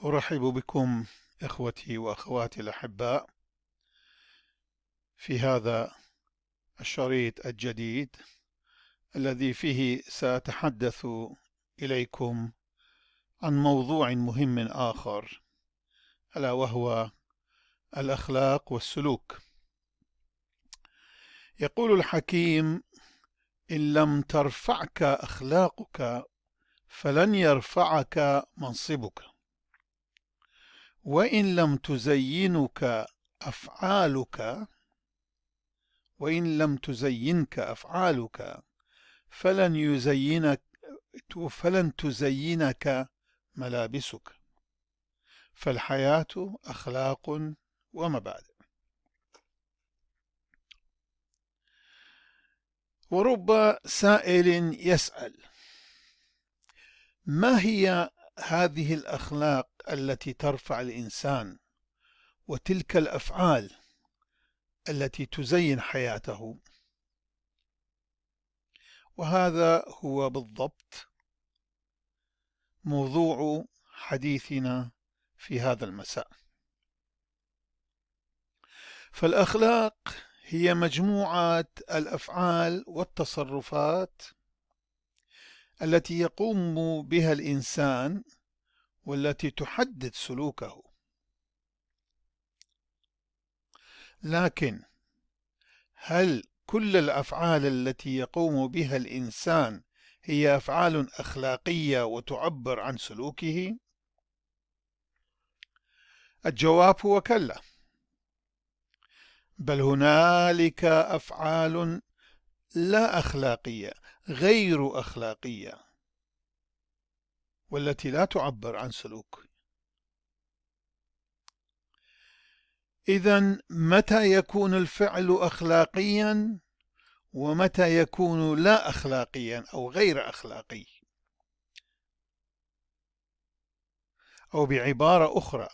أرحب بكم إخوتي وأخواتي الأحباء في هذا الشريط الجديد الذي فيه سأتحدث إليكم عن موضوع مهم آخر، ألا وهو الأخلاق والسلوك. يقول الحكيم: إن لم ترفعك أخلاقك فلن يرفعك منصبك، وإن لم تزينك أفعالك فلن تزينك ملابسك، فالحياة أخلاق ومبادئ. ورب سائل يسأل: ما هي هذه الأخلاق التي ترفع الإنسان، وتلك الأفعال التي تزين حياته؟ وهذا هو بالضبط موضوع حديثنا في هذا المساء. فالأخلاق هي مجموعة الأفعال والتصرفات التي يقوم بها الإنسان والتي تحدد سلوكه. لكن هل كل الأفعال التي يقوم بها الإنسان هي أفعال أخلاقية وتعبر عن سلوكه؟ الجواب هو كلا، بل هنالك أفعال لا أخلاقية، غير أخلاقية، والتي لا تعبر عن سلوك. إذن متى يكون الفعل أخلاقيا ومتى يكون لا أخلاقيا أو غير أخلاقي؟ أو بعبارة أخرى،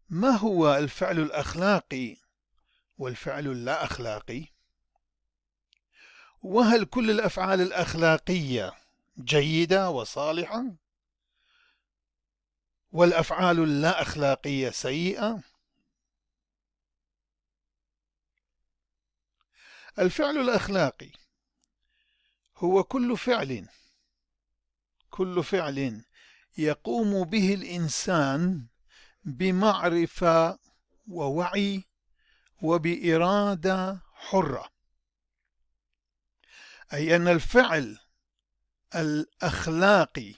ما هو الفعل الأخلاقي والفعل اللا أخلاقي؟ وهل كل الأفعال الأخلاقية جيدة وصالحة والأفعال اللا أخلاقية سيئة؟ الفعل الأخلاقي هو كل فعل يقوم به الإنسان بمعرفة ووعي وبإرادة حرة، أي أن الفعل الأخلاقي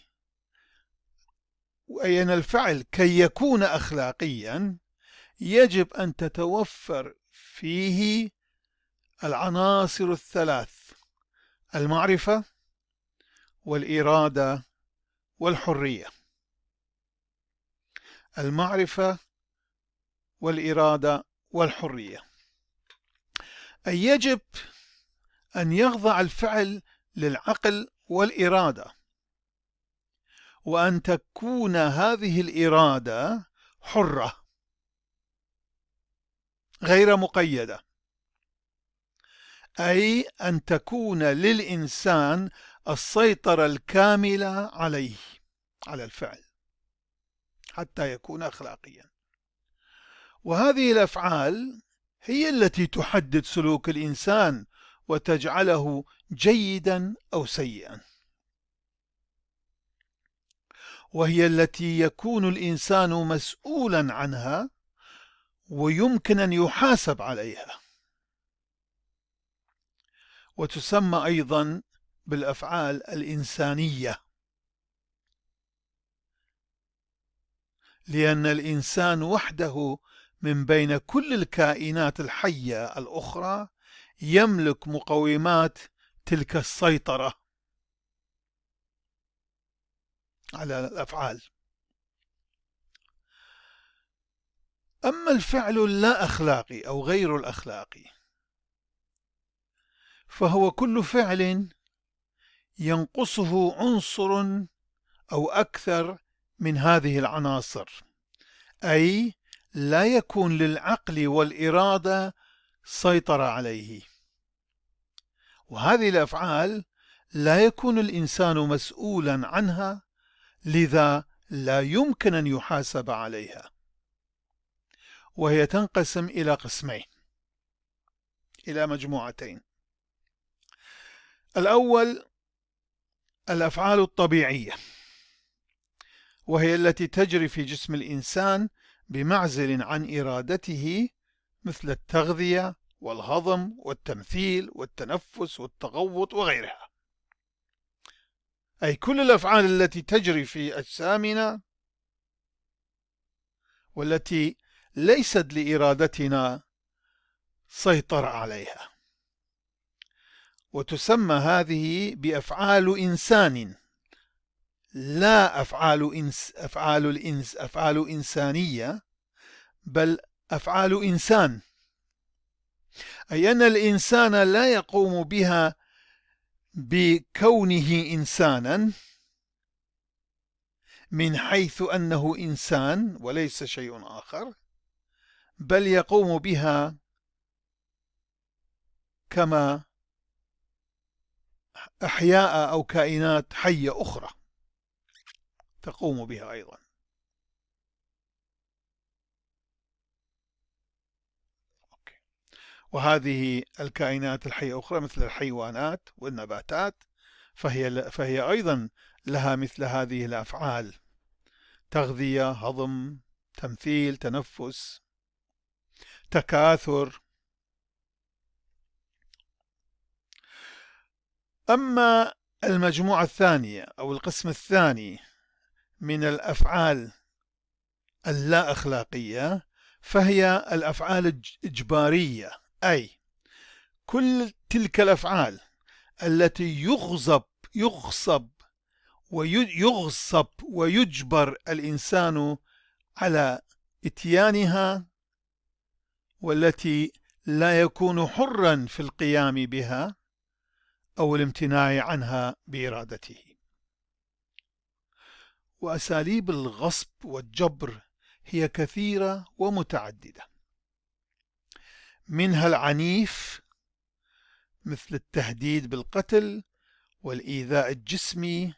كي يكون أخلاقيا يجب أن تتوفر فيه العناصر الثلاث: المعرفة والإرادة والحرية. المعرفة والإرادة والحرية، أي يجب أن يخضع الفعل للعقل والإرادة، وأن تكون هذه الإرادة حرة غير مقيدة، أي أن تكون للإنسان السيطرة الكاملة على الفعل حتى يكون أخلاقيا. وهذه الأفعال هي التي تحدد سلوك الإنسان وتجعله جيدا أو سيئا، وهي التي يكون الإنسان مسؤولا عنها ويمكن أن يحاسب عليها، وتسمى أيضا بالأفعال الإنسانية، لأن الإنسان وحده من بين كل الكائنات الحية الأخرى يملك مقومات تلك السيطرة على الأفعال. أما الفعل اللا أخلاقي أو غير الأخلاقي فهو كل فعل ينقصه عنصر أو أكثر من هذه العناصر، أي لا يكون للعقل والإرادة سيطرة عليه، وهذه الأفعال لا يكون الإنسان مسؤولا عنها، لذا لا يمكن أن يحاسب عليها، وهي تنقسم إلى قسمين، إلى مجموعتين. الأول الأفعال الطبيعية، وهي التي تجري في جسم الإنسان بمعزل عن إرادته، مثل التغذية والهضم والتمثيل والتنفس والتغوط وغيرها، أي كل الأفعال التي تجري في أجسامنا والتي ليست لإرادتنا سيطرة عليها، وتسمى هذه بأفعال إنسان، لا أفعال إنسانية، بل أفعال إنسان، أي أن الإنسان لا يقوم بها بكونه إنسانا من حيث أنه إنسان وليس شيء آخر، بل يقوم بها كما أحياء أو كائنات حية أخرى تقوم بها أيضا. وهذه الكائنات الحية أخرى مثل الحيوانات والنباتات، فهي أيضا لها مثل هذه الأفعال: تغذية، هضم، تمثيل، تنفس، تكاثر. أما المجموعة الثانية أو القسم الثاني من الأفعال اللا أخلاقية، فهي الأفعال الإجبارية، أي كل تلك الأفعال التي يغصب ويجبر الإنسان على إتيانها، والتي لا يكون حرا في القيام بها أو الامتناع عنها بإرادته. وأساليب الغصب والجبر هي كثيرة ومتعددة، منها العنيف مثل التهديد بالقتل والإيذاء الجسمي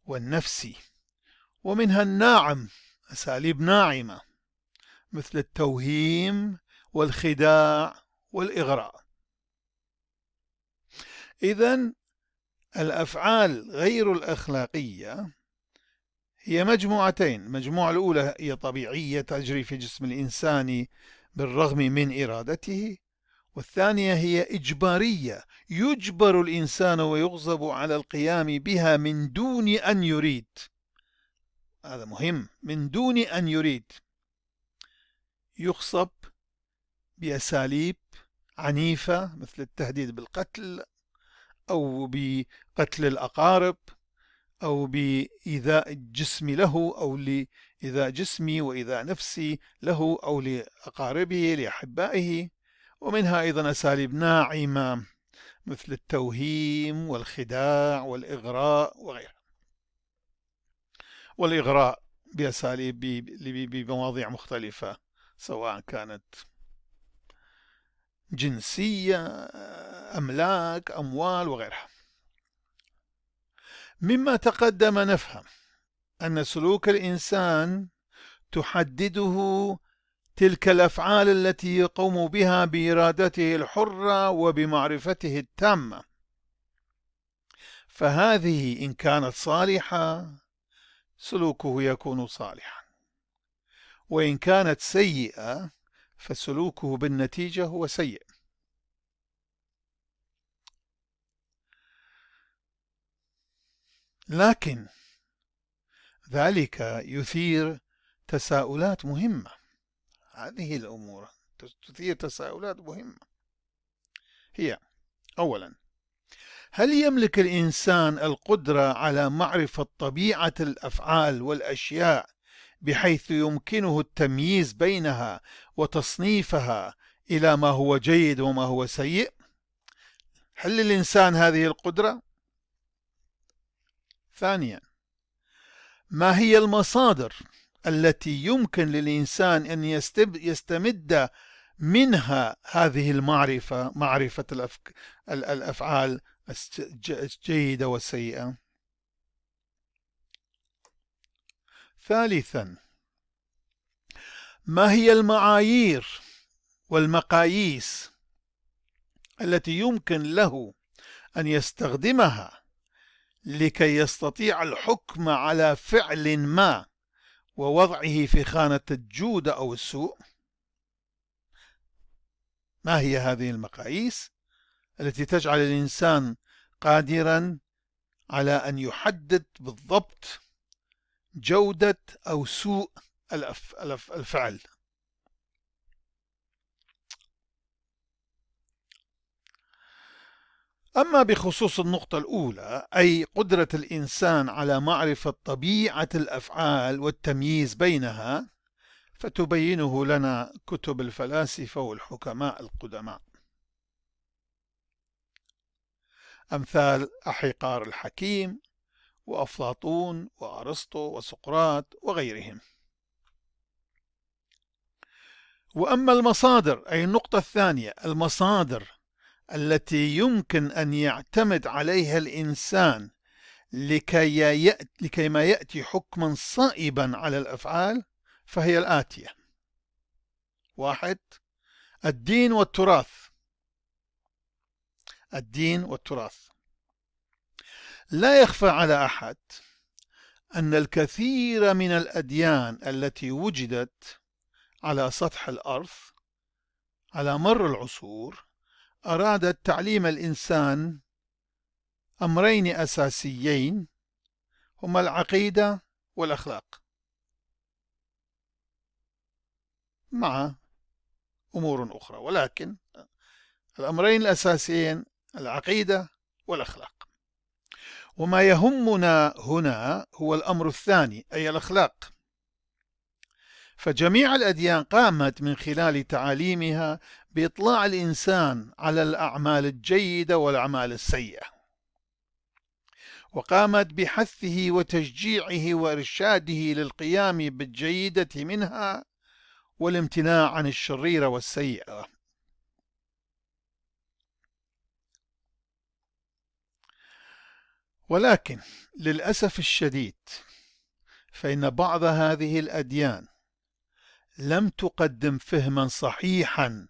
والنفسي، ومنها الناعم، أساليب ناعمة مثل التوهيم والخداع والإغراء. إذن الأفعال غير الأخلاقية هي مجموعتين: المجموعة الأولى هي طبيعية تجري في جسم الإنسان بالرغم من إرادته، والثانية هي إجبارية يجبر الإنسان ويغصب على القيام بها من دون أن يريد. هذا مهم، من دون أن يريد، يغصب بأساليب عنيفة مثل التهديد بالقتل أو بقتل الأقارب أو بإيذاء الجسم له، أو لإيذاء جسمي وإيذاء نفسي له أو لأقاربه لأحبائه. ومنها أيضا أساليب ناعمة مثل التوهيم والخداع والإغراء وغيرها، والإغراء بأساليب بمواضيع مختلفة، سواء كانت جنسية، أملاك، أموال وغيرها. مما تقدم نفهم أن سلوك الإنسان تحدده تلك الأفعال التي يقوم بها بإرادته الحرة وبمعرفته التامة، فهذه إن كانت صالحة سلوكه يكون صالحا، وإن كانت سيئة فسلوكه بالنتيجة هو سيء. لكن ذلك يثير تساؤلات مهمة. هذه الأمور تثير تساؤلات مهمة، هي: أولا، هل يملك الإنسان القدرة على معرفة طبيعة الأفعال والأشياء بحيث يمكنه التمييز بينها وتصنيفها إلى ما هو جيد وما هو سيء؟ هل للإنسان هذه القدرة؟ ثانيا، ما هي المصادر التي يمكن للإنسان أن يستمد منها هذه المعرفة، معرفة الأفعال الجيدة والسيئة؟ ثالثا، ما هي المعايير والمقاييس التي يمكن له أن يستخدمها لكي يستطيع الحكم على فعل ما ووضعه في خانة الجودة أو السوء؟ ما هي هذه المقاييس التي تجعل الإنسان قادرا على أن يحدد بالضبط جودة أو سوء الفعل؟ أما بخصوص النقطة الأولى، أي قدرة الإنسان على معرفة طبيعة الأفعال والتمييز بينها، فتبينه لنا كتب الفلاسفة والحكماء القدماء، أمثال أحيقار الحكيم وأفلاطون وأرسطو وسقراط وغيرهم. وأما المصادر، أي النقطة الثانية، المصادر التي يمكن أن يعتمد عليها الإنسان لكي ما يأتي حكما صائبا على الأفعال، فهي الآتية: 1. الدين والتراث. الدين والتراث. لا يخفى على أحد أن الكثير من الأديان التي وجدت على سطح الأرض على مر العصور أرادت تعليم الإنسان أمرين أساسيين، هما العقيدة والأخلاق، مع أمور أخرى، ولكن الأمرين الأساسيين العقيدة والأخلاق. وما يهمنا هنا هو الأمر الثاني، أي الأخلاق. فجميع الأديان قامت من خلال تعاليمها بإطلاع الإنسان على الأعمال الجيدة والأعمال السيئة، وقامت بحثه وتشجيعه وإرشاده للقيام بالجيدة منها والامتناع عن الشريرة والسيئة. ولكن للأسف الشديد فإن بعض هذه الأديان لم تقدم فهما صحيحا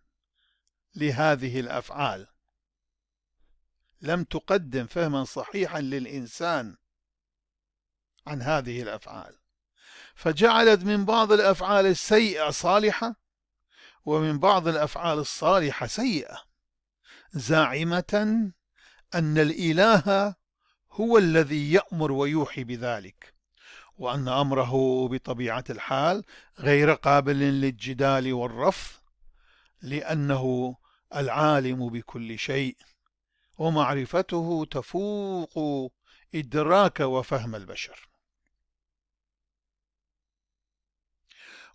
لهذه الأفعال، لم تقدم فهما صحيحا للإنسان عن هذه الأفعال، فجعلت من بعض الأفعال السيئة صالحة ومن بعض الأفعال الصالحة سيئة، زاعمة أن الإله هو الذي يأمر ويوحي بذلك، وأن أمره بطبيعة الحال غير قابل للجدال والرفض، لأنه العالم بكل شيء ومعرفته تفوق إدراك وفهم البشر.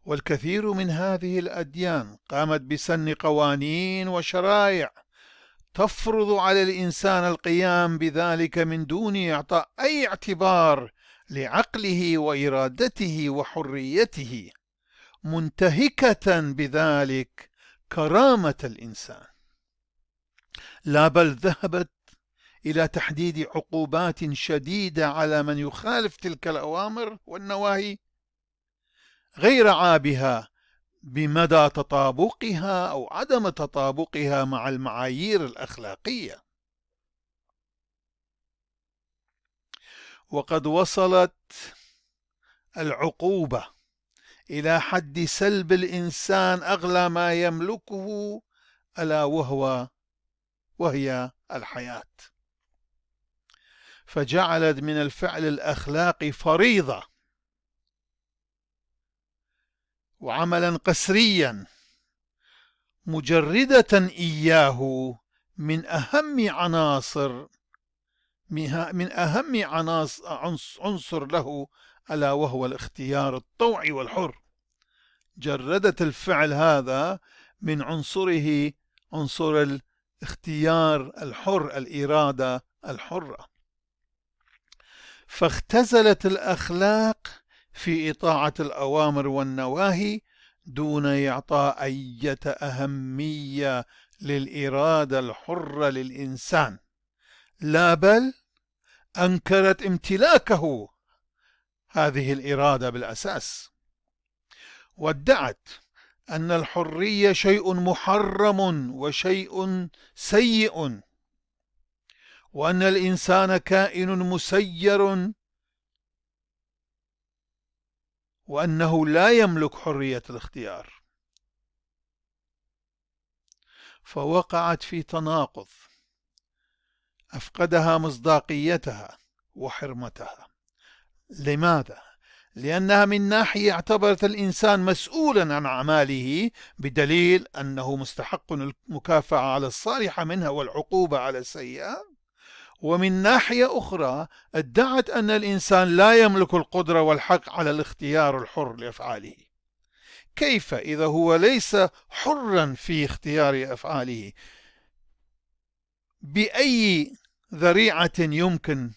والكثير من هذه الأديان قامت بسن قوانين وشرائع تفرض على الإنسان القيام بذلك من دون إعطاء أي اعتبار لعقله وإرادته وحريته، منتهكة بذلك كرامة الإنسان. لا بل ذهبت إلى تحديد عقوبات شديدة على من يخالف تلك الأوامر والنواهي، غير عابها بمدى تطابقها أو عدم تطابقها مع المعايير الأخلاقية. وقد وصلت العقوبة إلى حد سلب الإنسان أغلى ما يملكه، ألا وهي الحياة، فجعلت من الفعل الأخلاقي فريضة وعملا قسريا مجردة إياه من أهم عنصر له، ألا وهو الاختيار الطوعي والحر. جردت الفعل هذا من عنصره، عنصر الاختيار الحر، الإرادة الحرة، فاختزلت الأخلاق في إطاعة الأوامر والنواهي دون إعطاء أي أهمية للإرادة الحرة للإنسان، لا بل أنكرت امتلاكه هذه الإرادة بالأساس، وادعت أن الحرية شيء محرم وشيء سيء، وأن الإنسان كائن مسير، وأنه لا يملك حرية الاختيار، فوقعت في تناقض أفقدها مصداقيتها وحرمتها. لماذا؟ لأنها من ناحية اعتبرت الإنسان مسؤولا عن أعماله بدليل أنه مستحق المكافأة على الصالحة منها والعقوبة على السيئة، ومن ناحية أخرى ادعت أن الإنسان لا يملك القدرة والحق على الاختيار الحر لأفعاله. كيف إذا هو ليس حرا في اختيار أفعاله؟ بأي ذريعة يمكن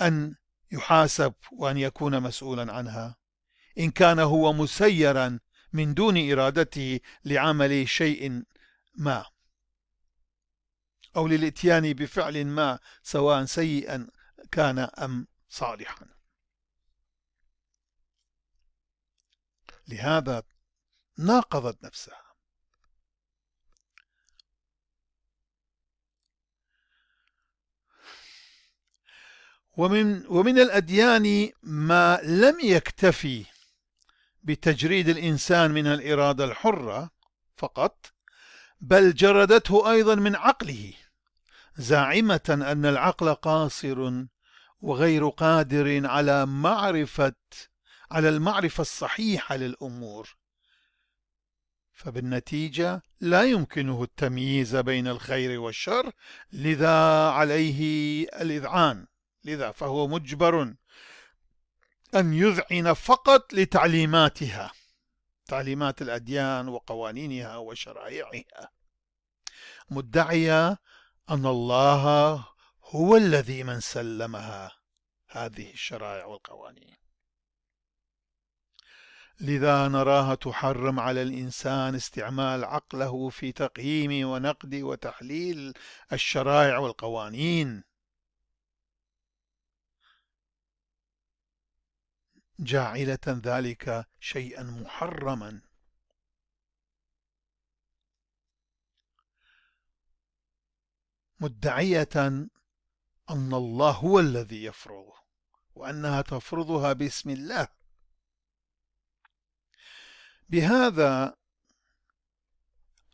أن يحاسب وأن يكون مسؤولا عنها إن كان هو مسيرا من دون إرادته لعمل شيء ما أو للإتيان بفعل ما، سواء سيئا كان أم صالحا؟ لهذا ناقضت نفسها. ومن الأديان ما لم يكتفي بتجريد الإنسان من الإرادة الحرة فقط، بل جردته أيضا من عقله، زاعمة أن العقل قاصر وغير قادر على المعرفة الصحيحة للأمور، فبالنتيجة لا يمكنه التمييز بين الخير والشر، لذا عليه الإذعان، لذا فهو مجبر أن يذعن فقط لتعليماتها، تعليمات الأديان وقوانينها وشرائعها، مدعية أن الله هو الذي من سلمها هذه الشرائع والقوانين. لذا نراها تحرم على الإنسان استعمال عقله في تقييم ونقد وتحليل الشرائع والقوانين، جاعلة ذلك شيئا محرما. مدعية أن الله هو الذي يفرض، وأنها تفرضها باسم الله. بهذا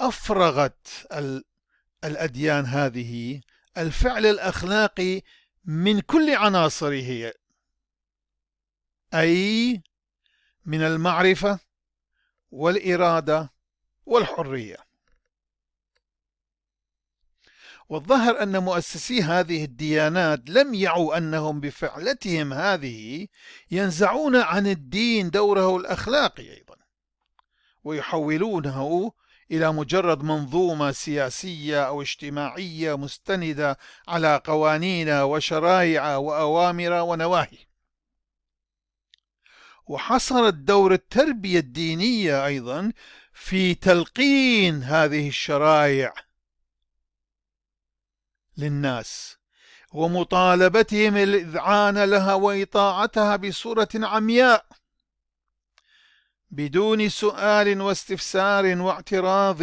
أفرغت الأديان هذه الفعل الأخلاقي من كل عناصره، أي من المعرفة والإرادة والحرية. والظاهر أن مؤسسي هذه الديانات لم يعوا أنهم بفعلتهم هذه ينزعون عن الدين دوره الأخلاقي أيضا، ويحولونه إلى مجرد منظومة سياسية أو اجتماعية مستندة على قوانين وشرائع وأوامر ونواهي. وحصرت دور التربية الدينية أيضا في تلقين هذه الشرائع للناس ومطالبتهم الإذعان لها وإطاعتها بصورة عمياء بدون سؤال واستفسار واعتراض،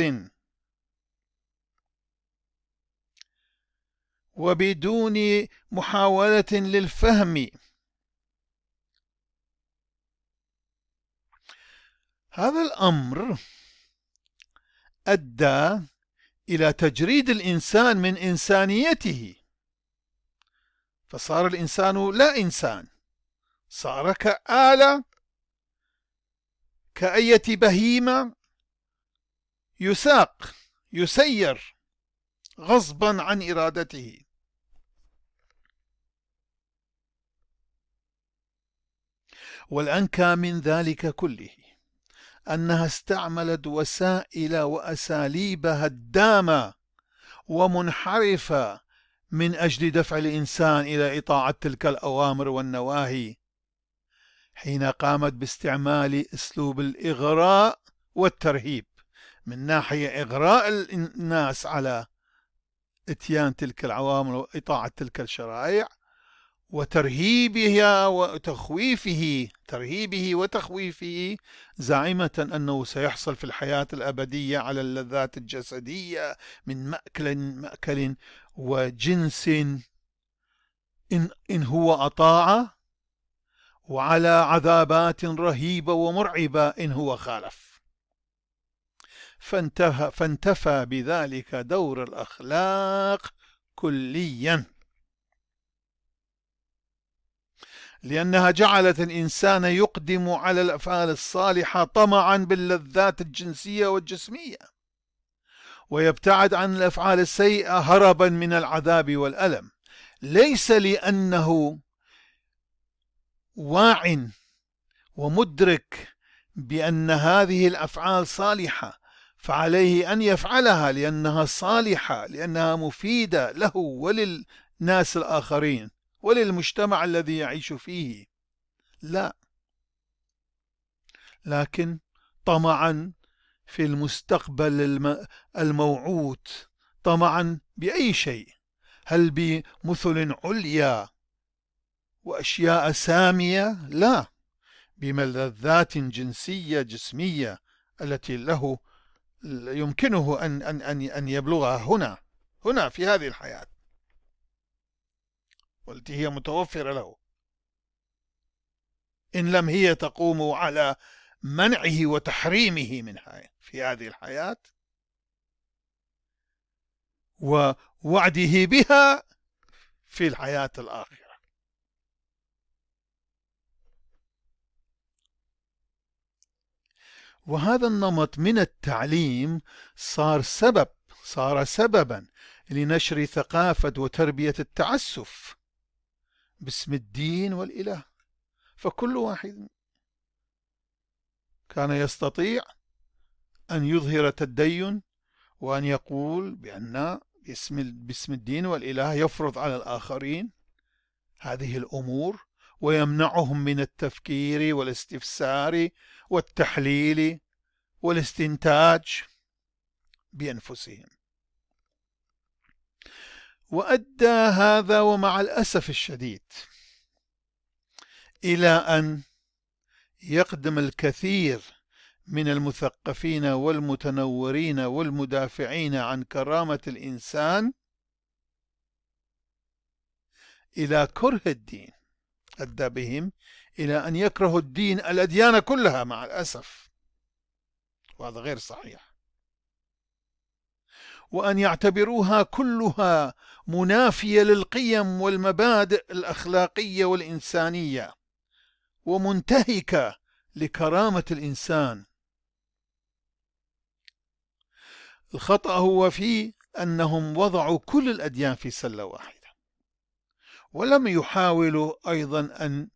وبدون محاولة للفهم. هذا الأمر أدى إلى تجريد الإنسان من إنسانيته، فصار الإنسان لا إنسان، صار كآلة، كأية بهيمة يساق يسير غصبا عن إرادته. والأنكى من ذلك كله أنها استعملت وسائل وأساليب هدامة ومنحرفة من أجل دفع الإنسان إلى إطاعة تلك الأوامر والنواهي، حين قامت باستعمال أسلوب الإغراء والترهيب، من ناحية إغراء الناس على إتيان تلك العوامل وإطاعة تلك الشرائع، وترهيبها وتخويفه زاعمة أنه سيحصل في الحياة الأبدية على اللذات الجسدية من مأكل وجنس إن هو أطاع، وعلى عذابات رهيبة ومرعبة إن هو خالف. فانتفى بذلك دور الأخلاق كليا، لأنها جعلت الإنسان يقدم على الأفعال الصالحة طمعا باللذات الجنسية والجسمية، ويبتعد عن الأفعال السيئة هربا من العذاب والألم، ليس لأنه واع ومدرك بأن هذه الأفعال صالحة فعليه أن يفعلها لأنها صالحة، لأنها مفيدة له وللناس الآخرين وللمجتمع الذي يعيش فيه، لا، لكن طمعا في المستقبل الموعود، طمعا بأي شيء، هل بمثل عليا وأشياء سامية؟ لا، بملذات جنسية جسمية التي له يمكنه أن يبلغها هنا في هذه الحياة، والتي هي متوفرة له، إن لم هي تقوم على منعه وتحريمه منها في هذه الحياة ووعده بها في الحياة الآخرة. وهذا النمط من التعليم صار سببا لنشر ثقافة وتربية التعسف باسم الدين والإله، فكل واحد كان يستطيع أن يظهر التدين وأن يقول بأن باسم الدين والإله يفرض على الآخرين هذه الأمور ويمنعهم من التفكير والاستفسار والتحليل والاستنتاج بأنفسهم. وأدى هذا ومع الأسف الشديد إلى أن يقدم الكثير من المثقفين والمتنورين والمدافعين عن كرامة الإنسان إلى كره الدين، أدى بهم إلى أن يكرهوا الأديان كلها مع الأسف، وهذا غير صحيح، وأن يعتبروها كلها منافية للقيم والمبادئ الأخلاقية والإنسانية ومنتهكة لكرامة الإنسان. الخطأ هو في أنهم وضعوا كل الأديان في سلة واحدة، ولم يحاولوا أيضا أن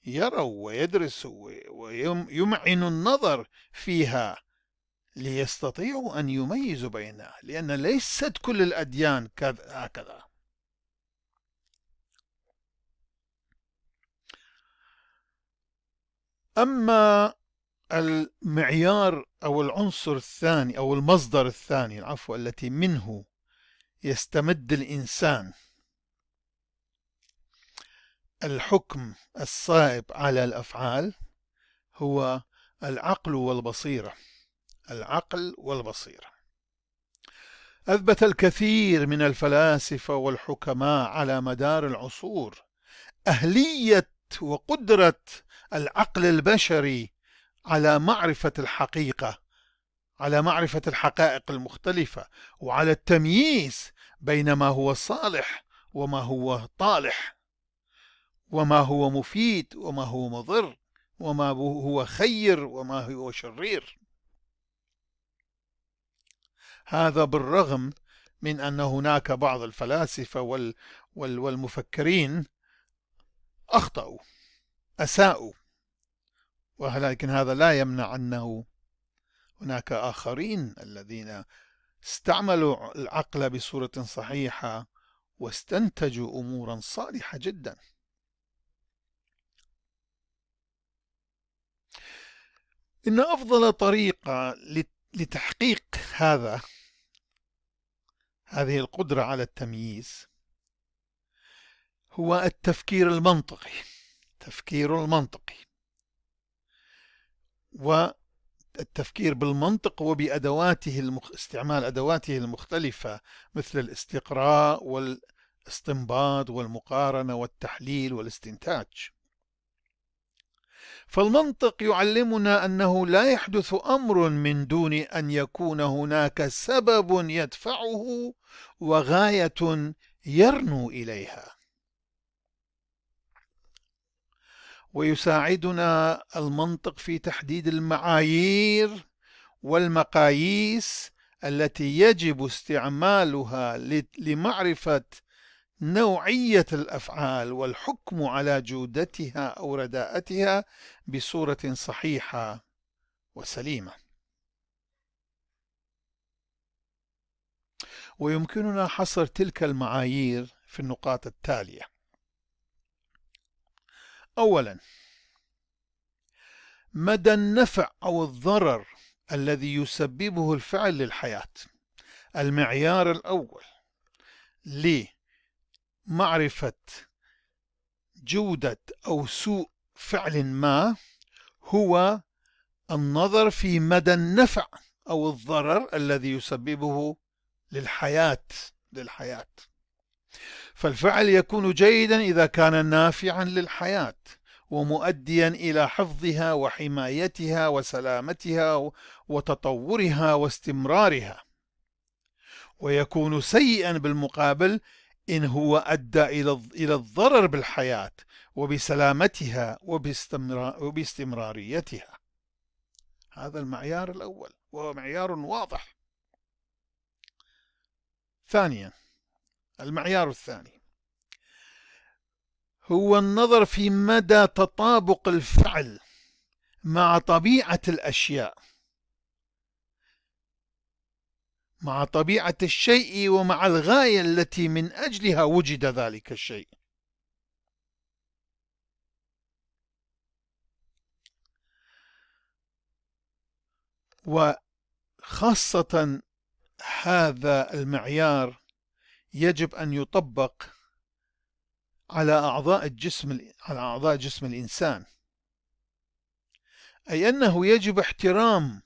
يروا ويدرسوا ويمعنوا النظر فيها ليستطيعوا أن يميزوا بينها، لأن ليست كل الأديان هكذا. أما المعيار أو العنصر الثاني أو المصدر الثاني العفو التي منه يستمد الإنسان الحكم الصائب على الأفعال هو العقل والبصيرة. العقل والبصيرة. أثبت الكثير من الفلاسفة والحكماء على مدار العصور أهلية وقدرة العقل البشري على معرفة الحقيقة، على معرفة الحقائق المختلفة، وعلى التمييز بين ما هو صالح وما هو طالح، وما هو مفيد وما هو مضر، وما هو خير وما هو شرير. هذا بالرغم من أن هناك بعض الفلاسفة والمفكرين أخطأوا أساءوا، ولكن هذا لا يمنع أنه هناك آخرين الذين استعملوا العقل بصورة صحيحة واستنتجوا أمورا صالحة جدا. إن أفضل طريقة لتحقيق هذه القدرة على التمييز هو التفكير المنطقي، التفكير المنطقي، والتفكير بالمنطق وبأدواته استعمال أدواته المختلفة مثل الاستقراء والاستنباط والمقارنة والتحليل والاستنتاج. فالمنطق يعلمنا أنه لا يحدث أمر من دون أن يكون هناك سبب يدفعه وغاية يرنو إليها. ويساعدنا المنطق في تحديد المعايير والمقاييس التي يجب استعمالها لمعرفة نوعية الأفعال والحكم على جودتها أو رداءتها بصورة صحيحة وسليمة. ويمكننا حصر تلك المعايير في النقاط التالية. أولا، مدى النفع أو الضرر الذي يسببه الفعل للحياة. المعيار الأول لمعرفة جودة أو سوء فعل ما هو النظر في مدى النفع أو الضرر الذي يسببه للحياة. فالفعل يكون جيدا إذا كان نافعا للحياة ومؤديا إلى حفظها وحمايتها وسلامتها وتطورها واستمرارها، ويكون سيئا بالمقابل إن هو أدى إلى الضرر بالحياة وبسلامتها وباستمراريتها. هذا المعيار الأول وهو معيار واضح. ثانيا، المعيار الثاني هو النظر في مدى تطابق الفعل مع طبيعة الأشياء، مع طبيعة الشيء ومع الغاية التي من أجلها وجد ذلك الشيء. وخاصة هذا المعيار يجب أن يطبق على أعضاء جسم الإنسان، أي أنه يجب احترام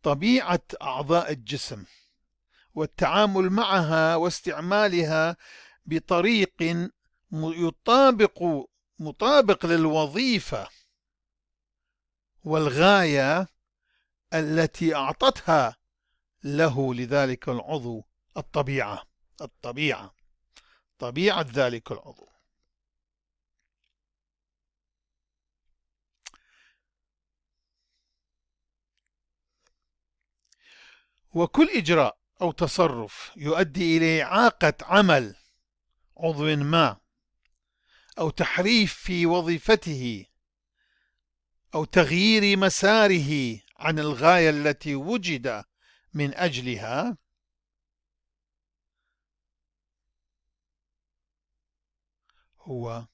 طبيعة أعضاء الجسم والتعامل معها واستعمالها بطريق مطابق للوظيفة والغاية التي أعطتها له لذلك العضو طبيعة ذلك العضو. وكل إجراء أو تصرف يؤدي إلى إعاقة عمل عضو ما أو تحريف في وظيفته أو تغيير مساره عن الغاية التي وجد من أجلها هو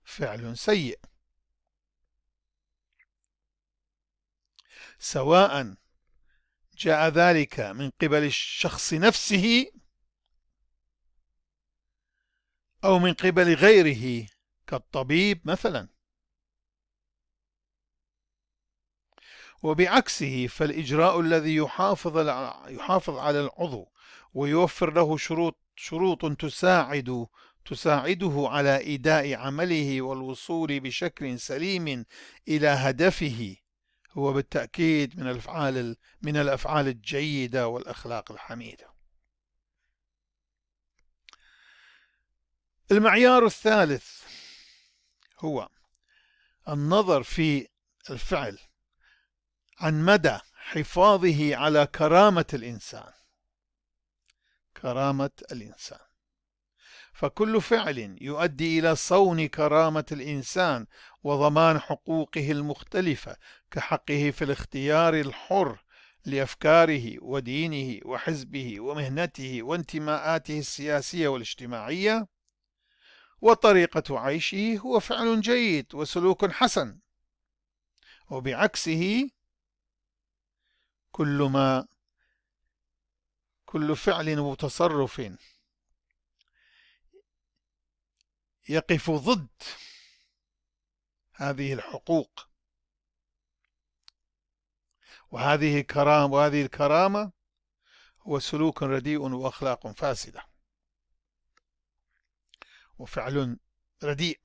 فعل سيء، سواء جاء ذلك من قبل الشخص نفسه أو من قبل غيره كالطبيب مثلا. وبعكسه فالإجراء الذي يحافظ على العضو ويوفر له شروط تساعده على إداء عمله والوصول بشكل سليم إلى هدفه هو بالتأكيد من الأفعال الجيدة والأخلاق الحميدة. المعيار الثالث هو النظر في الفعل عن مدى حفاظه على كرامة الإنسان. فكل فعل يؤدي إلى صون كرامة الإنسان وضمان حقوقه المختلفة كحقه في الاختيار الحر لأفكاره ودينه وحزبه ومهنته وانتماءاته السياسية والاجتماعية وطريقة عيشه هو فعل جيد وسلوك حسن. وبعكسه كل فعل وتصرف يقف ضد هذه الحقوق وهذه الكرامة هو سلوك رديء وأخلاق فاسدة وفعل رديء.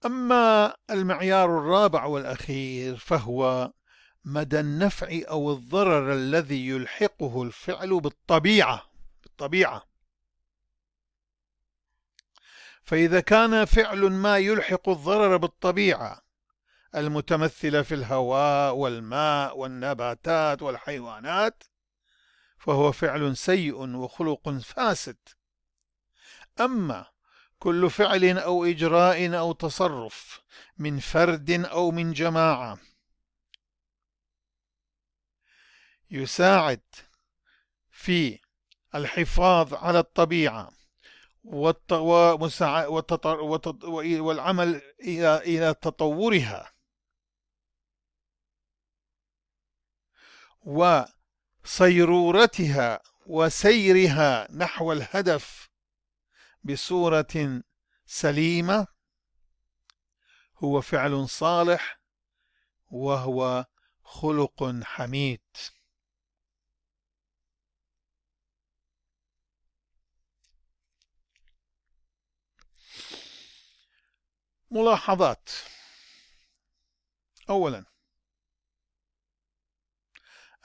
أما المعيار الرابع والأخير فهو مدى النفع أو الضرر الذي يلحقه الفعل بالطبيعة. فإذا كان فعل ما يلحق الضرر بالطبيعة المتمثلة في الهواء والماء والنباتات والحيوانات فهو فعل سيء وخلق فاسد. أما كل فعل أو إجراء أو تصرف من فرد أو من جماعة يساعد في الحفاظ على الطبيعة والعمل إلى تطورها وصيرورتها وسيرها نحو الهدف بصورة سليمة هو فعل صالح وهو خلق حميد. ملاحظات: أولا،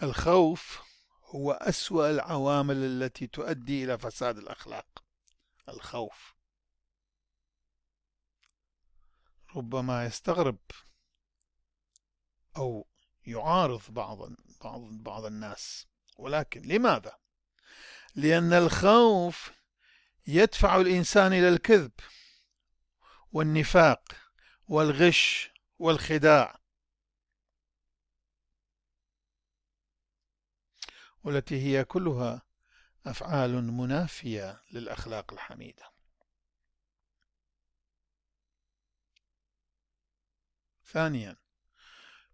الخوف هو أسوأ العوامل التي تؤدي إلى فساد الأخلاق. الخوف ربما يستغرب أو يعارض بعض الناس، ولكن لماذا؟ لأن الخوف يدفع الإنسان إلى الكذب والنفاق والغش والخداع، والتي هي كلها أفعال منافية للأخلاق الحميدة. ثانيا،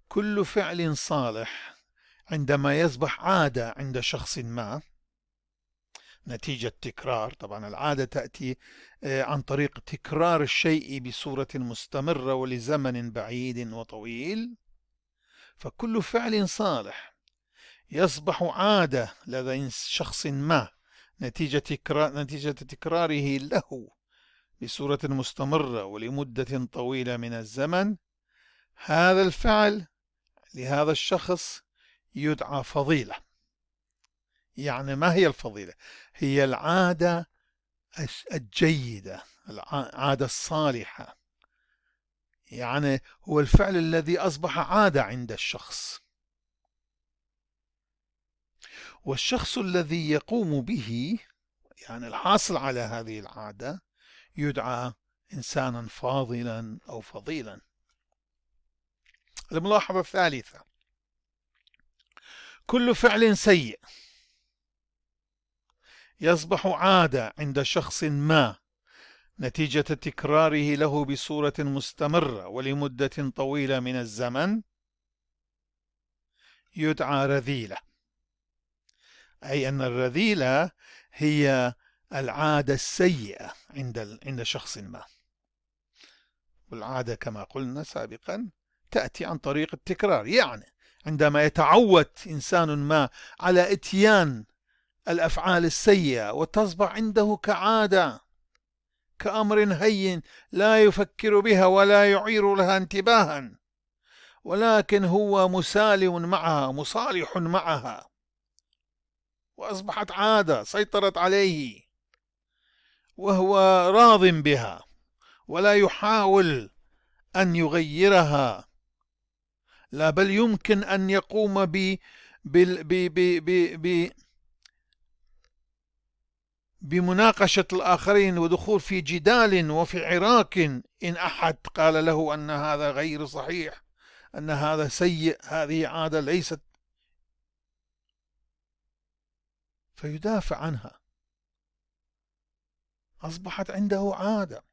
كل فعل صالح عندما يصبح عادة عند شخص ما نتيجة تكرار، طبعا العادة تأتي عن طريق تكرار الشيء بصورة مستمرة ولزمن بعيد وطويل، فكل فعل صالح يصبح عادة لدى شخص ما نتيجة تكراره له بصورة مستمرة ولمدة طويلة من الزمن، هذا الفعل لهذا الشخص يدعى فضيلة. يعني ما هي الفضيلة؟ هي العادة الجيدة، العادة الصالحة، يعني هو الفعل الذي أصبح عادة عند الشخص، والشخص الذي يقوم به يعني الحاصل على هذه العادة يدعى إنسانا فاضلا أو فضيلا. الملاحظة الثالثة: كل فعل سيء يصبح عادة عند شخص ما نتيجة تكراره له بصورة مستمرة ولمدة طويلة من الزمن يدعى رذيلة. أي أن الرذيلة هي العادة السيئة عند شخص ما، والعادة كما قلنا سابقا تأتي عن طريق التكرار، يعني عندما يتعود إنسان ما على إتيان الأفعال السيئة وتصبح عنده كعادة كأمر هين لا يفكر بها ولا يعير لها انتباها، ولكن هو مسالم معها مصالح معها وأصبحت عادة سيطرت عليه وهو راض بها ولا يحاول أن يغيرها، لا بل يمكن أن يقوم بمناقشة الآخرين ودخول في جدال وفي عراك إن أحد قال له أن هذا غير صحيح، أن هذا سيء، هذه عادة ليست، فيدافع عنها، أصبحت عنده عادة.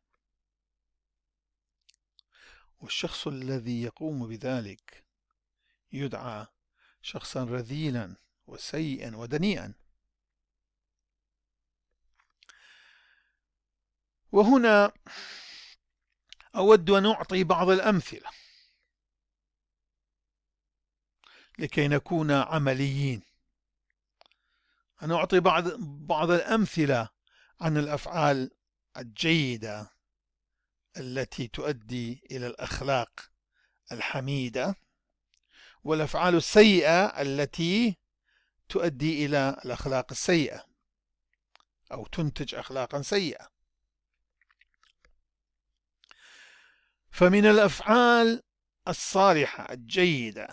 والشخص الذي يقوم بذلك يدعى شخصا رذيلا وسيئا ودنيئا. وهنا أود أن أعطي بعض الأمثلة لكي نكون عمليين. أنا أعطي بعض الأمثلة عن الأفعال الجيدة التي تؤدي إلى الأخلاق الحميدة، والأفعال السيئة التي تؤدي إلى الأخلاق السيئة أو تنتج أخلاقا سيئة. فمن الأفعال الصالحة الجيدة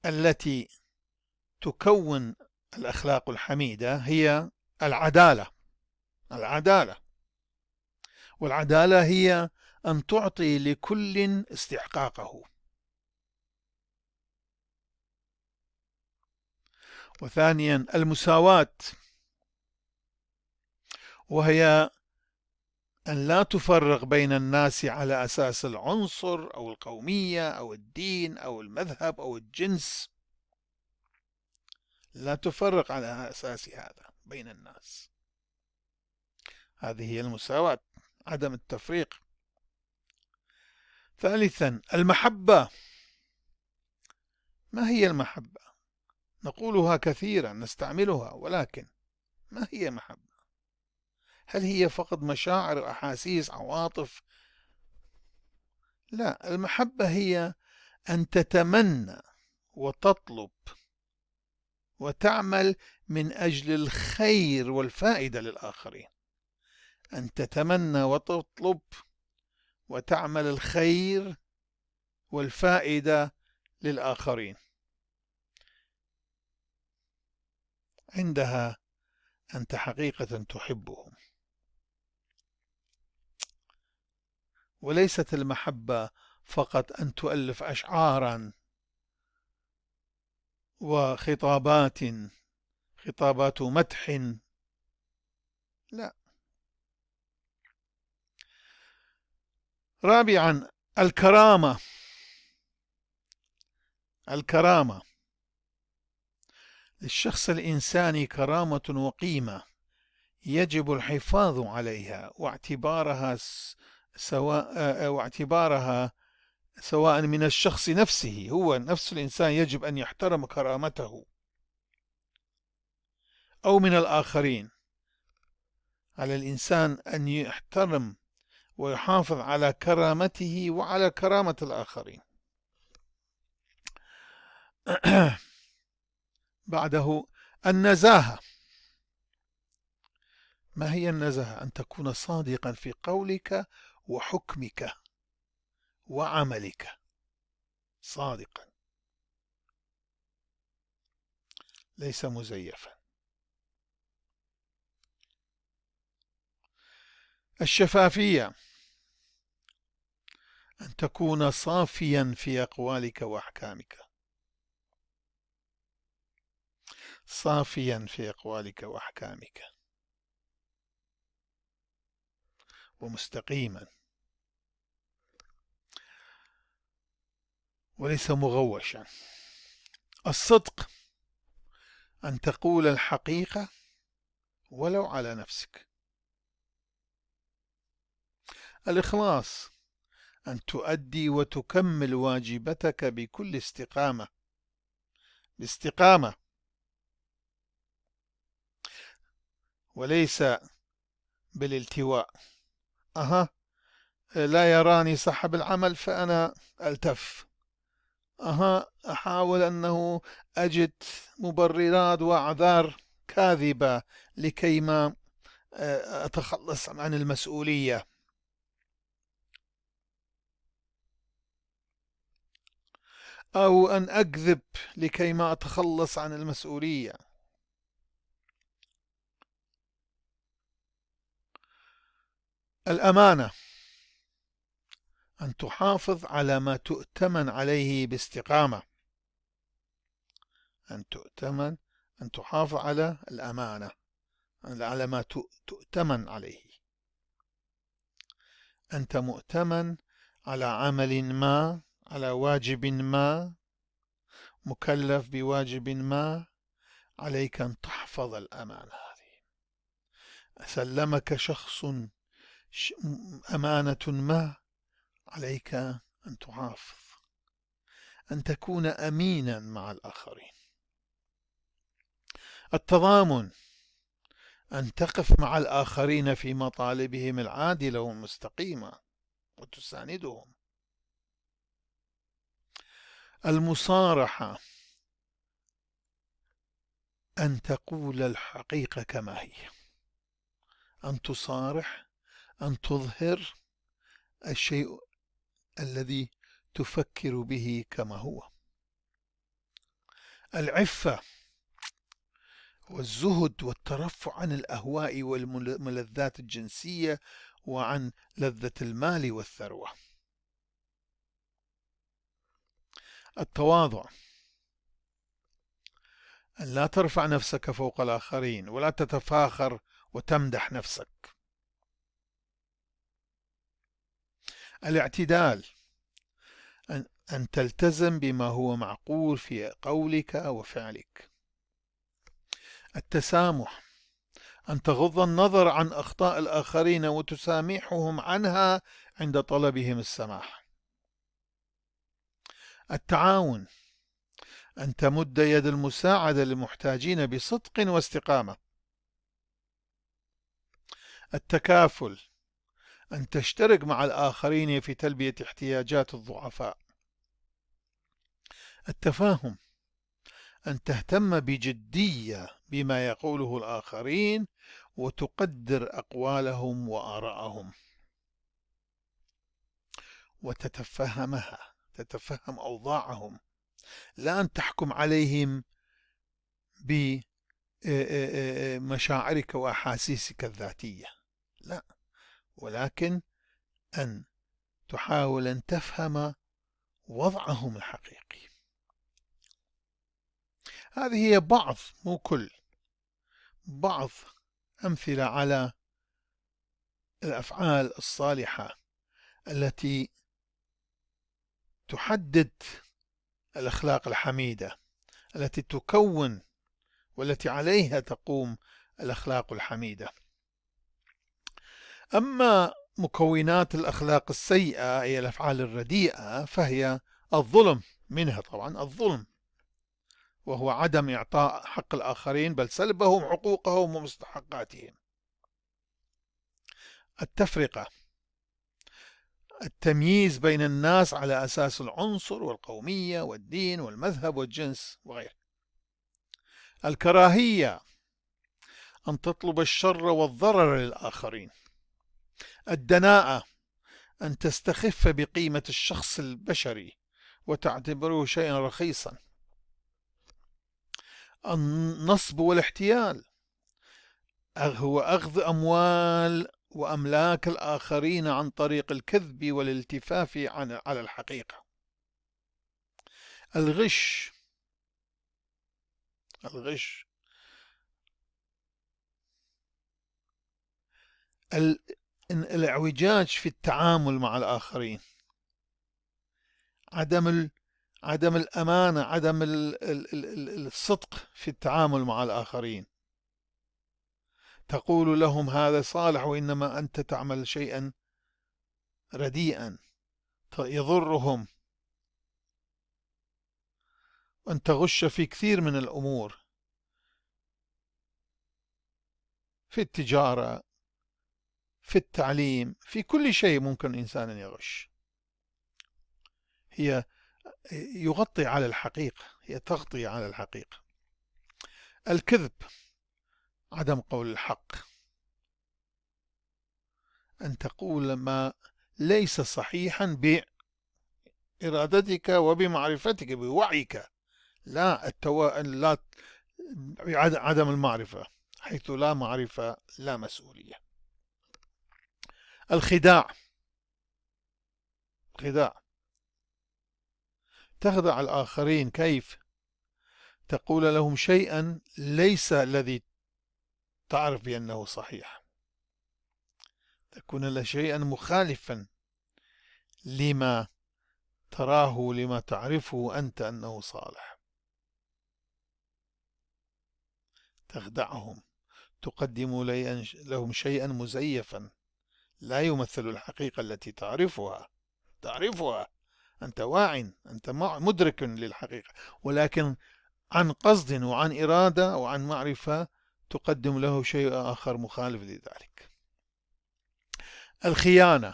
التي تكون الأخلاق الحميدة هي العدالة. والعدالة هي أن تعطي لكل استحقاقه. وثانيا المساواة، وهي أن لا تفرق بين الناس على أساس العنصر أو القومية أو الدين أو المذهب أو الجنس. لا تفرق على أساس هذا بين الناس. هذه هي المساواة، عدم التفريق. ثالثا المحبة. ما هي المحبة؟ نقولها كثيرا، نستعملها، ولكن ما هي محبة؟ هل هي فقط مشاعر، أحاسيس، عواطف؟ لا، المحبة هي أن تتمنى وتطلب وتعمل من أجل الخير والفائدة للآخرين. أن تتمنى وتطلب وتعمل الخير والفائدة للآخرين. عندها أنت حقيقة تحبهم. وليست المحبة فقط أن تؤلف أشعارا وخطابات مدح، لا. رابعا الكرامة. للشخص الإنساني كرامة وقيمة يجب الحفاظ عليها واعتبارها سواء من الشخص نفسه، هو نفس الإنسان يجب أن يحترم كرامته، أو من الآخرين. على الإنسان أن يحترم ويحافظ على كرامته وعلى كرامة الآخرين. بعده النزاهة. ما هي النزاهة؟ أن تكون صادقا في قولك وحكمك وعملك، صادقا ليس مزيفا. الشفافية، أن تكون صافيا في أقوالك وأحكامك، صافيا في أقوالك وأحكامك، ومستقيما وليس مغوشا. الصدق، أن تقول الحقيقة ولو على نفسك. الإخلاص، أن تؤدي وتكمل واجبتك بكل باستقامة، وليس بالالتواء. لا يراني صاحب العمل فأنا ألتف. أحاول أنه أجد مبررات وأعذار كاذبة لكي ما أتخلص عن المسؤولية. أو أن أكذب لكي ما أتخلص عن المسؤولية. الأمانة، أن تحافظ على ما تؤتمن عليه باستقامة. أن تحافظ على الأمانة، على ما تؤتمن عليه. أنت مؤتمن على عمل ما، على واجب ما، مكلف بواجب ما، عليك أن تحفظ الأمانة هذه، سلمك شخص أمانة ما، عليك أن تحافظ، أن تكون أمينا مع الآخرين. التضامن، أن تقف مع الآخرين في مطالبهم العادلة والمستقيمة وتساندهم. المصارحة، أن تقول الحقيقة كما هي، أن تصارح، أن تظهر الشيء الذي تفكر به كما هو. العفة والزهد والترفع عن الأهواء والملذات الجنسية وعن لذة المال والثروة. التواضع، أن لا ترفع نفسك فوق الآخرين ولا تتفاخر وتمدح نفسك. الاعتدال، أن تلتزم بما هو معقول في قولك وفعلك. التسامح، أن تغض النظر عن أخطاء الآخرين وتسامحهم عنها عند طلبهم السماح. التعاون، أن تمد يد المساعدة للمحتاجين بصدق واستقامة. التكافل، أن تشترك مع الآخرين في تلبية احتياجات الضعفاء. التفاهم، أن تهتم بجدية بما يقوله الآخرين وتقدر أقوالهم وآراءهم وتتفهمها، تتفهم أوضاعهم، لا أن تحكم عليهم بمشاعرك وأحاسيسك الذاتية، لا، ولكن أن تحاول أن تفهم وضعهم الحقيقي. هذه هي بعض، مو كل، بعض أمثلة على الأفعال الصالحة التي تحدد الأخلاق الحميدة، التي تكون والتي عليها تقوم الأخلاق الحميدة. أما مكونات الأخلاق السيئة هي الأفعال الرديئة، فهي الظلم، منها طبعا الظلم، وهو عدم إعطاء حق الآخرين بل سلبهم حقوقهم ومستحقاتهم. التفرقة، التمييز بين الناس على أساس العنصر والقومية والدين والمذهب والجنس وغيره. الكراهية، أن تطلب الشر والضرر للآخرين. الدناءة، أن تستخف بقيمة الشخص البشري وتعتبره شيئا رخيصا. النصب والاحتيال، هو أخذ أموال وأملاك الآخرين عن طريق الكذب والالتفاف على الحقيقة. الغش، الاعوجاج في التعامل مع الآخرين، عدم الأمانة، عدم الصدق في التعامل مع الآخرين. تقول لهم هذا صالح وإنما أنت تعمل شيئا رديئا يضرهم. أن تغش في كثير من الأمور، في التجارة، في التعليم، في كل شيء ممكن إنسان يغش. هي يغطي على الحقيقة، هي تغطي على الحقيقة. الكذب، عدم قول الحق، أن تقول ما ليس صحيحا بإرادتك وبمعرفتك بوعيك، لا عدم المعرفة، حيث لا معرفة لا مسؤولية. الخداع، تخدع الآخرين، كيف؟ تقول لهم شيئا ليس الذي تعرف بأنه صحيح، تكون شيئا مخالفا لما تراه، لما تعرفه أنت أنه صالح. تخدعهم، تقدم لهم شيئا مزيفا لا يمثل الحقيقة التي تعرفها، أنت واع، أنت مدرك للحقيقة، ولكن عن قصد وعن إرادة وعن معرفة تقدم له شيء آخر مخالف لذلك. الخيانة،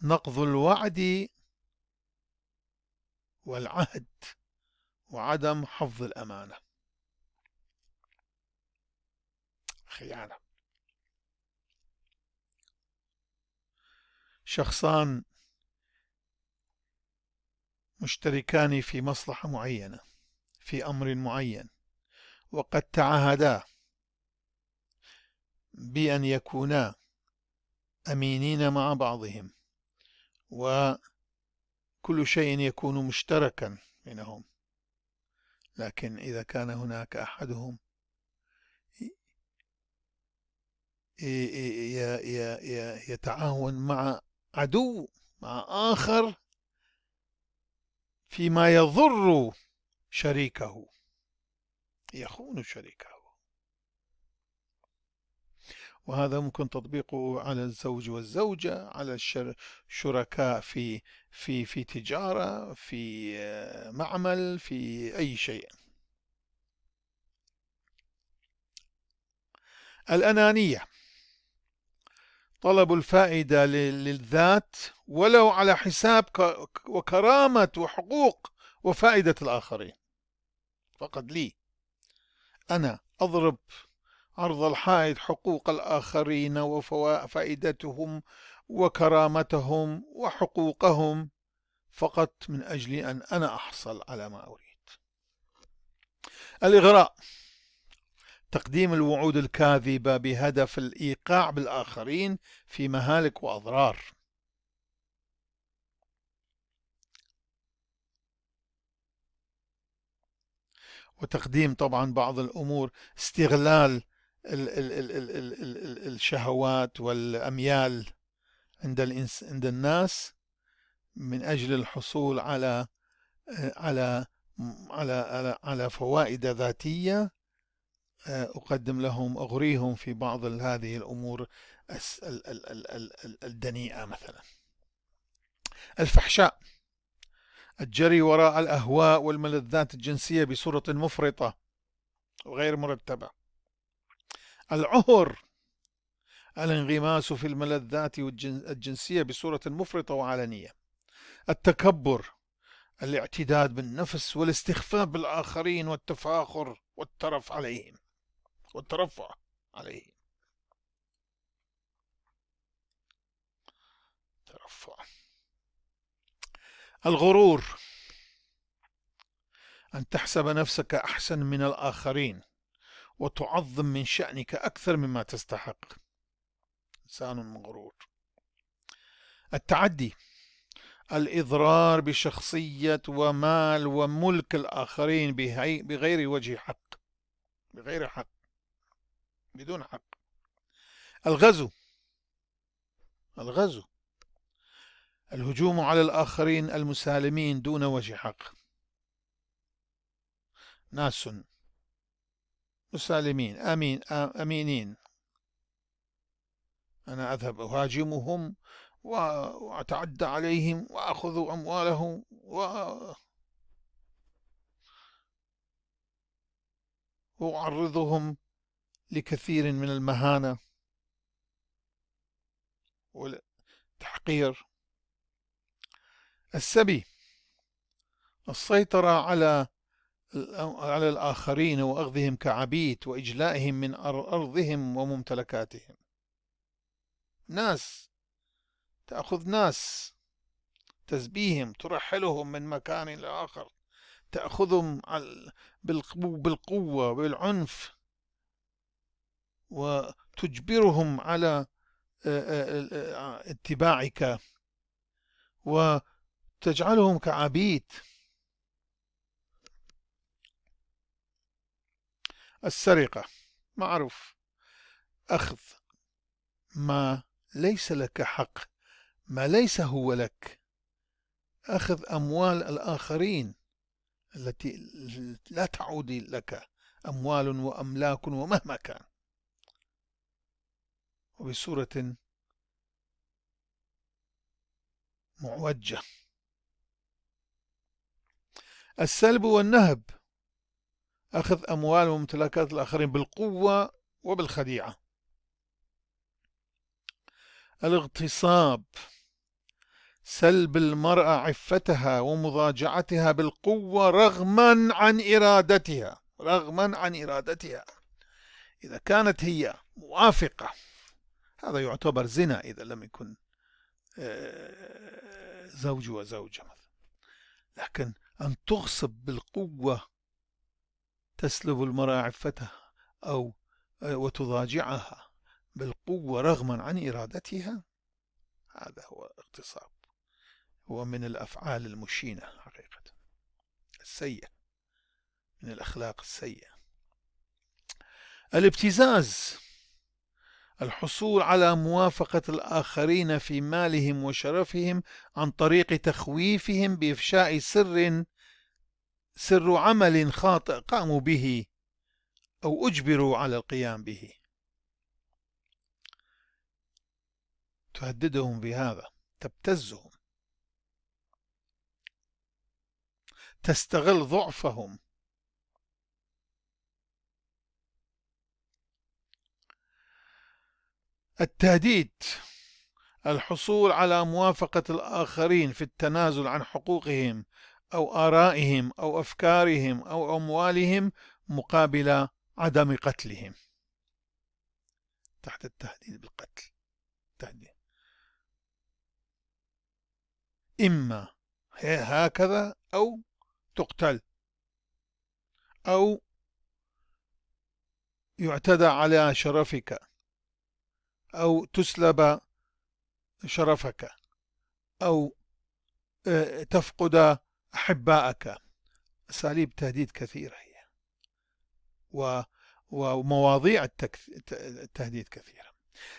نقض الوعد والعهد وعدم حفظ الأمانة. خيانة، شخصان مشتركان في مصلحة معينة في أمر معين، وقد تعاهدا بأن يكونا أمينين مع بعضهم، وكل شيء يكون مشتركا بينهم، لكن إذا كان هناك أحدهم يتعاون مع عدو، مع آخر، فيما يضر شريكه، يخون شريكه، وهذا ممكن تطبيقه على الزوج والزوجة، على الشركاء في تجارة، في معمل، في أي شيء. الأنانية، طلب الفائدة للذات ولو على حساب وكرامة وحقوق وفائدة الآخرين، فقط لي أنا أضرب عرض الحائط حقوق الآخرين وفائدتهم وكرامتهم وحقوقهم فقط من أجل أن أنا أحصل على ما أريد. الإغراء، تقديم الوعود الكاذبة بهدف الإيقاع بالآخرين في مهالك وأضرار. وتقديم طبعا بعض الأمور، استغلال الشهوات والأميال عند الناس من أجل الحصول على فوائد ذاتية، أقدم لهم، أغريهم في بعض هذه الأمور الدنيئة. مثلا الفحشاء، الجري وراء الأهواء والملذات الجنسية بصورة مفرطة وغير مرتبة. العهر، الانغماس في الملذات الجنسية بصورة مفرطة وعلنية. التكبر، الاعتداد بالنفس والاستخفاف بالآخرين والتفاخر والترفع عليهم. الغرور، أن تحسب نفسك أحسن من الآخرين وتعظم من شأنك أكثر مما تستحق، إنسان مغرور. التعدي، الإضرار بشخصية ومال وملك الآخرين بغير وجه حق، بغير حق، بدون حق. الغزو، الهجوم على الآخرين المسالمين دون وجه حق، ناس مسالمين أمينين، أنا أذهب أهاجمهم وأتعدى عليهم وأخذ أموالهم وأعرضهم لكثير من المهانة والتحقير. السبي، السيطرة على الآخرين وأخذهم كعبيد وإجلائهم من أرضهم وممتلكاتهم. ناس، تأخذ ناس، تسبيهم، ترحلهم من مكان لآخر، تأخذهم بالقوة بالعنف وتجبرهم على اتباعك وتجعلهم كعبيد. السرقة، معروف، أخذ ما ليس لك حق، ما ليس هو لك، أخذ أموال الآخرين التي لا تعود لك، أموال وأملاك ومهما كان، وبصورة معوجة. السلب والنهب، أخذ أموال وممتلكات الآخرين بالقوة وبالخديعة. الاغتصاب، سلب المرأة عفتها ومضاجعتها بالقوة رغما عن إرادتها، رغما عن إرادتها. إذا كانت هي موافقة هذا يعتبر زنا إذا لم يكن زوج وزوجة، لكن أن تغصب بالقوة، تسلب المرأة عفتها أو وتضاجعها بالقوة رغما عن إرادتها، هذا هو اغتصاب، هو من الأفعال المشينة حقيقة، السيئة، من الأخلاق السيئة. الابتزاز، الحصول على موافقة الآخرين في مالهم وشرفهم عن طريق تخويفهم بإفشاء سر عمل خاطئ قاموا به أو أجبروا على القيام به، تهددهم بهذا، تبتزهم، تستغل ضعفهم. التهديد، الحصول على موافقة الآخرين في التنازل عن حقوقهم أو آرائهم أو أفكارهم أو أموالهم مقابل عدم قتلهم، تحت التهديد بالقتل. تهديد إما هكذا أو تقتل أو يعتدى على شرفك أو تسلب شرفك أو تفقد أحبائك. أساليب تهديد كثيرة هي، ومواضيع التهديد كثيرة.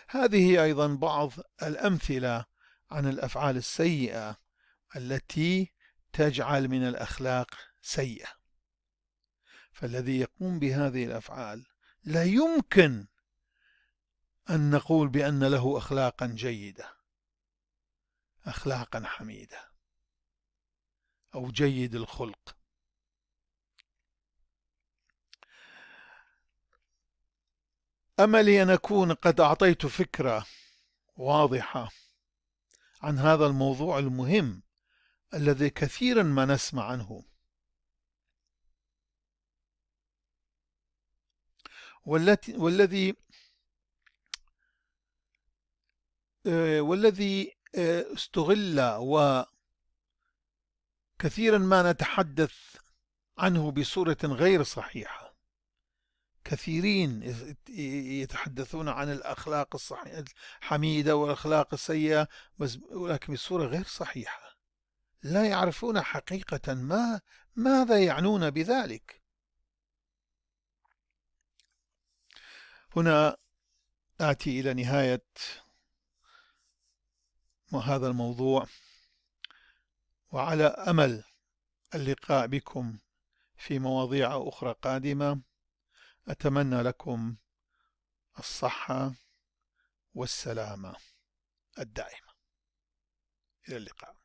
هذه أيضا بعض الأمثلة عن الأفعال السيئة التي تجعل من الأخلاق سيئة. فالذي يقوم بهذه الأفعال لا يمكن أن نقول بأن له أخلاقا جيدة، أخلاقا حميدة أو جيد الخلق. أملي أن أكون قد أعطيت فكرة واضحة عن هذا الموضوع المهم الذي كثيرا ما نسمع عنه، والذي استغل، وكثيرا ما نتحدث عنه بصورة غير صحيحة. كثيرين يتحدثون عن الأخلاق الحميدة والأخلاق السيئة، ولكن بصورة غير صحيحة، لا يعرفون حقيقة ماذا يعنون بذلك. هنا آتي إلى نهاية هذا الموضوع، وعلى أمل اللقاء بكم في مواضيع أخرى قادمة. أتمنى لكم الصحة والسلامة الدائمة. إلى اللقاء.